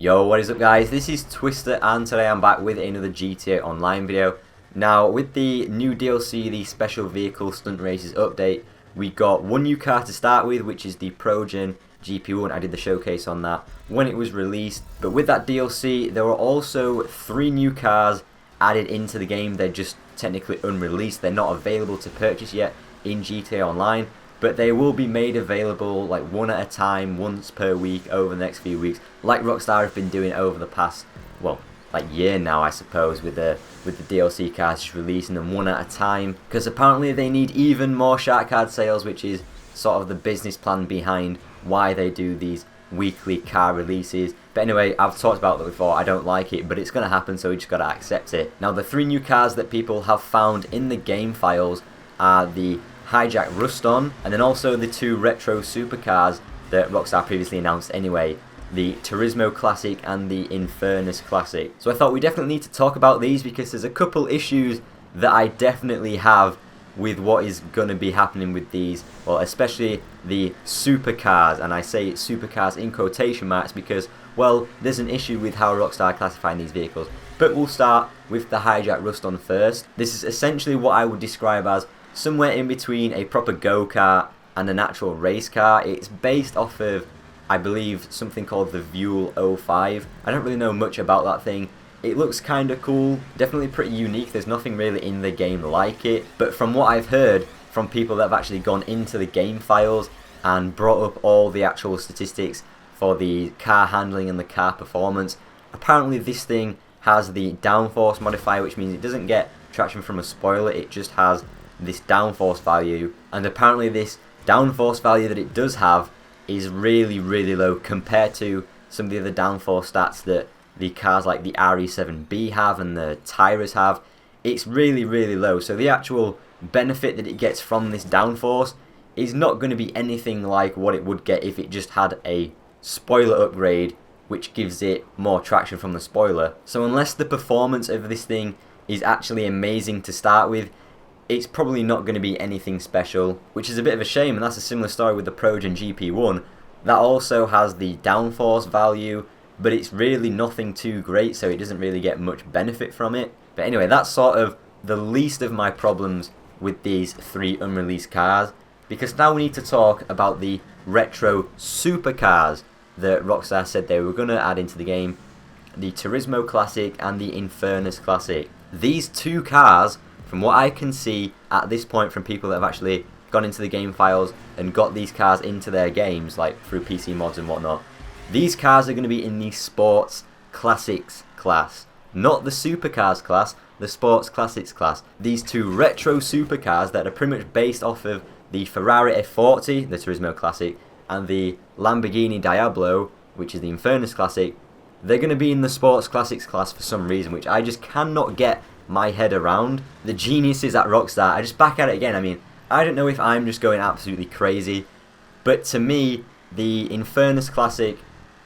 Yo, what is up guys? This is Twister and today I'm back with another GTA Online video. Now with the new DLC, the Special Vehicle Stunt Races update, we got one new car to start with, which is the Progen GP1. I did the showcase on that when it was released. But with that DLC, there were also 3 new cars added into the game. They're just technically unreleased. They're not available to purchase yet in GTA Online. But they will be made available like one at a time, once per week over the next few weeks, like Rockstar have been doing over the past, well, like year now I suppose, with the DLC cards, just releasing them one at a time, because apparently they need even more shark card sales, which is sort of the business plan behind why they do these weekly car releases. But anyway, I've talked about that before. I don't like it, but it's going to happen, so we just got to accept it. Now the 3 new cars that people have found in the game files are the Hijack Ruston, and then also the 2 retro supercars that Rockstar previously announced anyway, the Turismo Classic and the Infernus Classic. So I thought we definitely need to talk about these because there's a couple issues that I definitely have with what is going to be happening with these, well, especially the supercars, and I say supercars in quotation marks because, well, there's an issue with how Rockstar classifying these vehicles. But we'll start with the Hijack Ruston first. This is essentially what I would describe as somewhere in between a proper go-kart and an actual race car. It's based off of, I believe, something called the Vuel 05. I don't really know much about that thing. It looks kind of cool, definitely pretty unique. There's nothing really in the game like it. But from what I've heard from people that have actually gone into the game files and brought up all the actual statistics for the car handling and the car performance, apparently this thing has the downforce modifier, which means it doesn't get traction from a spoiler, it just has this downforce value, and apparently this downforce value that it does have is really low compared to some of the other downforce stats that the cars like the RE7B have and the Tyrus have. It's really low, so the actual benefit that it gets from this downforce is not going to be anything like what it would get if it just had a spoiler upgrade which gives it more traction from the spoiler. So unless the performance of this thing is actually amazing to start with, it's probably not going to be anything special, which is a bit of a shame, and that's a similar story with the Progen GP1. That also has the downforce value, but it's really nothing too great, so it doesn't really get much benefit from it. But anyway, that's sort of the least of my problems with these 3 unreleased cars, because now we need to talk about the retro supercars that Rockstar said they were going to add into the game, the Turismo Classic and the Infernus Classic. These 2 cars, from what I can see at this point from people that have actually gone into the game files and got these cars into their games, like through PC mods and whatnot, these cars are going to be in the Sports Classics class. Not the Supercars class, the Sports Classics class. These 2 retro supercars that are pretty much based off of the Ferrari F40, the Turismo Classic, and the Lamborghini Diablo, which is the Infernus Classic, they're going to be in the Sports Classics class for some reason, which I just cannot get my head around. The geniuses at Rockstar, I just back at it again. I mean, I don't know if I'm just going absolutely crazy, but to me, the Infernus Classic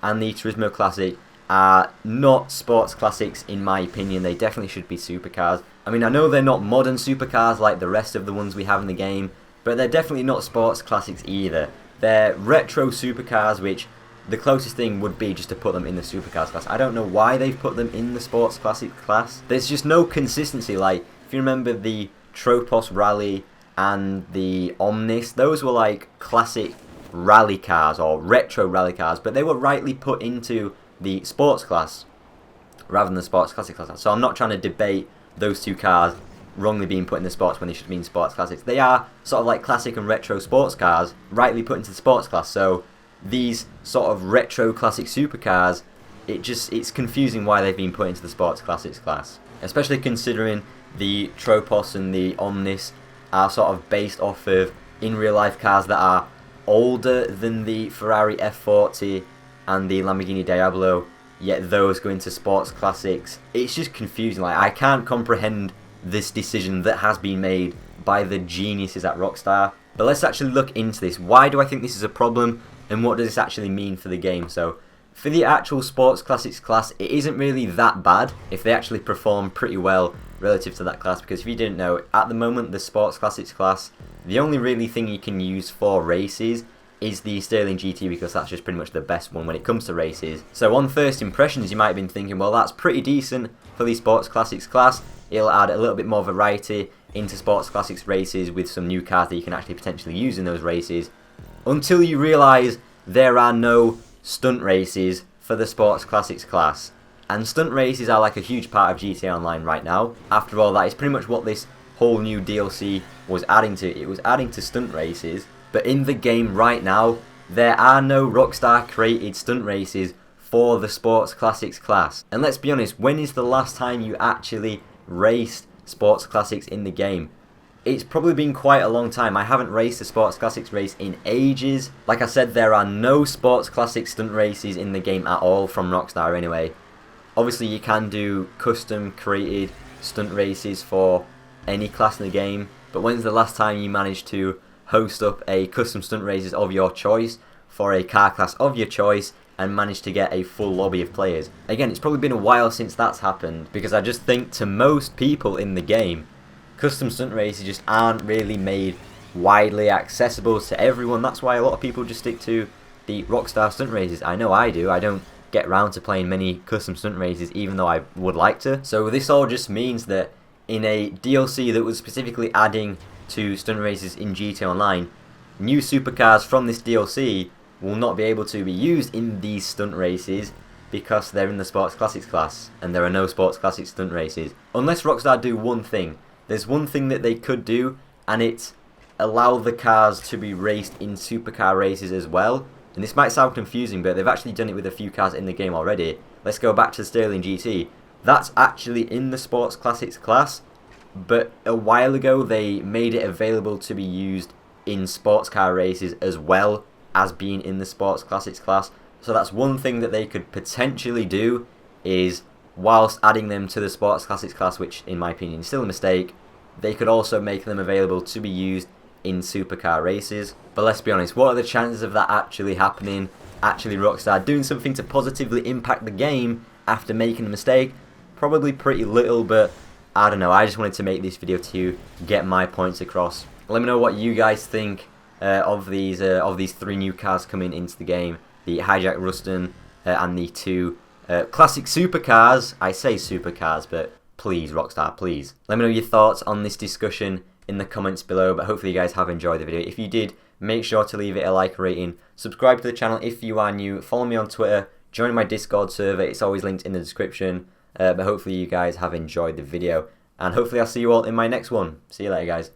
and the Turismo Classic are not sports classics in my opinion. They definitely should be supercars. I mean, I know they're not modern supercars like the rest of the ones we have in the game, but they're definitely not sports classics either. They're retro supercars, which the closest thing would be just to put them in the supercars class. I don't know why they've put them in the sports classic class. There's just no consistency. Like, if you remember the Tropos Rally and the Omnis, those were like classic rally cars or retro rally cars, but they were rightly put into the sports class rather than the sports classic class. So I'm not trying to debate those 2 cars wrongly being put in the sports when they should be in sports classics. They are sort of like classic and retro sports cars rightly put into the sports class. So these sort of retro classic supercars, it's confusing why they've been put into the sports classics class, especially considering the Tropos and the Omnis are sort of based off of in real life cars that are older than the Ferrari F40 and the Lamborghini Diablo, yet those go into sports classics. It's just confusing. Like, I can't comprehend this decision that has been made by the geniuses at Rockstar. But let's actually look into this. Why do I think this is a problem, and what does this actually mean for the game? So, for the actual Sports Classics class, it isn't really that bad if they actually perform pretty well relative to that class, because if you didn't know, at the moment the Sports Classics class, the only really thing you can use for races is the Sterling GT, because that's just pretty much the best one when it comes to races. So on first impressions, you might have been thinking, well, that's pretty decent for the Sports Classics class. It'll add a little bit more variety into Sports Classics races with some new cars that you can actually potentially use in those races, until you realise there are no stunt races for the Sports Classics class. And stunt races are like a huge part of GTA Online right now. After all, that is pretty much what this whole new DLC was adding to. It was adding to stunt races. But in the game right now, there are no Rockstar created stunt races for the Sports Classics class. And let's be honest, when is the last time you actually raced Sports Classics in the game? It's probably been quite a long time. I haven't raced a Sports Classics race in ages. Like I said, there are no Sports Classics stunt races in the game at all from Rockstar anyway. Obviously you can do custom created stunt races for any class in the game, but when's the last time you managed to host up a custom stunt races of your choice for a car class of your choice and manage to get a full lobby of players? Again, it's probably been a while since that's happened, because I just think to most people in the game, custom stunt races just aren't really made widely accessible to everyone. That's why a lot of people just stick to the Rockstar stunt races. I know I do. I don't get round to playing many custom stunt races, even though I would like to. So this all just means that in a DLC that was specifically adding to stunt races in GTA Online, new supercars from this DLC will not be able to be used in these stunt races because they're in the Sports Classics class, and there are no Sports Classics stunt races. Unless Rockstar do one thing. There's one thing that they could do, and it's allow the cars to be raced in supercar races as well. And this might sound confusing, but they've actually done it with a few cars in the game already. Let's go back to the Sterling GT. That's actually in the Sports Classics class, but a while ago they made it available to be used in sports car races as well as being in the Sports Classics class. So that's one thing that they could potentially do, is whilst adding them to the Sports Classics class, which in my opinion is still a mistake, they could also make them available to be used in supercar races. But let's be honest, what are the chances of that actually happening? Actually Rockstar doing something to positively impact the game after making a mistake? Probably pretty little, but I don't know. I just wanted to make this video to get my points across. Let me know what you guys think of these 3 new cars coming into the game: the Hijack Ruston and the 2 classic supercars. I say supercars, but please, Rockstar, please. Let me know your thoughts on this discussion in the comments below, but hopefully you guys have enjoyed the video. If you did, make sure to leave it a like rating. Subscribe to the channel if you are new. Follow me on Twitter. Join my Discord server. It's always linked in the description. But hopefully you guys have enjoyed the video, and hopefully I'll see you all in my next one. See you later, guys.